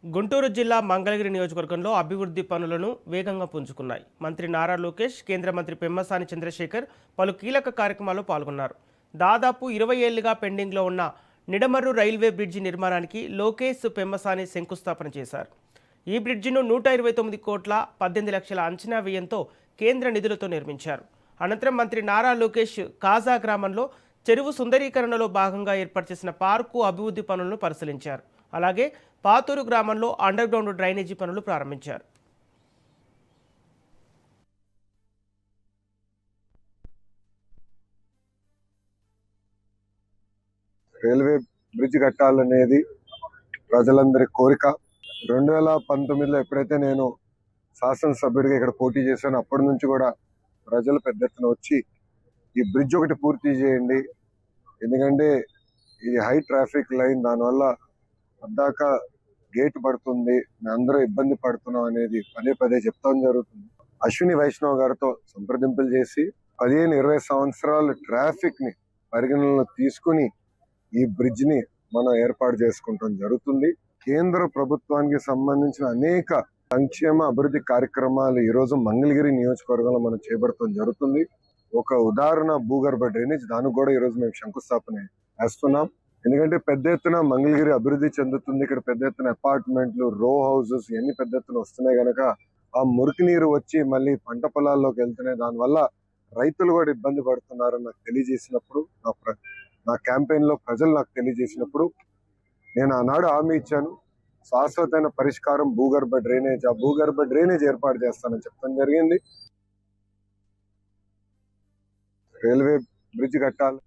గుంటూరు జిల్లా మంగళగిరి నియోజకవర్గంలో అభివృద్ధి పనులను వేగంగా పుంజుకున్నాయి. మంత్రి నారా లోకేష్, కేంద్ర మంత్రి పెమ్మసాని చంద్రశేఖర్ పలు కీలక కార్యక్రమాల్లో పాల్గొన్నారు. దాదాపు 20 ఏళ్లుగా పెండింగ్లో ఉన్న నిడమర్రు రైల్వే బ్రిడ్జి నిర్మాణానికి లోకేష్, పెమ్మసాని శంకుస్థాపన చేశారు. ఈ బ్రిడ్జిను 129 కోట్ల 18 లక్షల అంచనా వ్యయంతో కేంద్ర నిధులతో నిర్మించారు. అనంతరం మంత్రి నారా లోకేష్ కాజా గ్రామంలో చెరువు సుందరీకరణలో భాగంగా ఏర్పాటు చేసిన పార్కు అభివృద్ధి పనులను పరిశీలించారు. అలాగే పాతూరు గ్రామంలో అండర్ గ్రౌండ్ డ్రైనేజీ పనులు ప్రారంభించారు. రైల్వే బ్రిడ్జ్ కట్టాలనేది ప్రజలందరి కోరిక. 2019లో ఎప్పుడైతే నేను శాసనసభ్యుడిగా ఇక్కడ పోటీ చేశానో అప్పటి నుంచి కూడా ప్రజలు పెద్ద ఎత్తున వచ్చి ఈ బ్రిడ్జ్ ఒకటి పూర్తి చేయండి, ఎందుకంటే ఇది హై ట్రాఫిక్ లైన్, దానివల్ల అద్దాక గేట్ పడుతుంది, అందరూ ఇబ్బంది పడుతున్నాం అనేది పదే పదే చెప్తాం జరుగుతుంది. అశ్విని వైష్ణవ్ గారితో సంప్రదింపులు చేసి 15-20 సంవత్సరాలు ట్రాఫిక్ ని పరిగణనలో తీసుకుని ఈ బ్రిడ్జ్ ని మనం ఏర్పాటు చేసుకుంటాం జరుగుతుంది. కేంద్ర ప్రభుత్వానికి సంబంధించిన అనేక సంక్షేమ అభివృద్ధి కార్యక్రమాలు ఈ రోజు మంగళగిరి నియోజకవర్గంలో మనం చేపడతాం జరుగుతుంది. ఒక ఉదాహరణ భూగర్భ డ్రైనేజ్, దానికి కూడా ఈ రోజు మేము శంకుస్థాపన చేస్తున్నాం. ఎందుకంటే పెద్ద ఎత్తున మంగళగిరి అభివృద్ధి చెందుతుంది. ఇక్కడ పెద్ద ఎత్తున అపార్ట్మెంట్లు, రో హౌసెస్ ఇవన్నీ పెద్ద ఎత్తున వస్తున్నాయి కనుక ఆ మురికి నీరు వచ్చి మళ్ళీ పంట పొలాల్లోకి వెళ్తున్నాయి. దానివల్ల రైతులు కూడా ఇబ్బంది పడుతున్నారని నాకు తెలియజేసినప్పుడు, నా క్యాంపెయిన్ లో ప్రజలు నాకు తెలియజేసినప్పుడు నేను ఆనాడు హామీ ఇచ్చాను, శాశ్వతమైన పరిష్కారం భూగర్భ డ్రైనేజ్, ఆ భూగర్భ డ్రైనేజ్ ఏర్పాటు చేస్తానని చెప్పడం జరిగింది. రైల్వే బ్రిడ్జ్ కట్టాలి.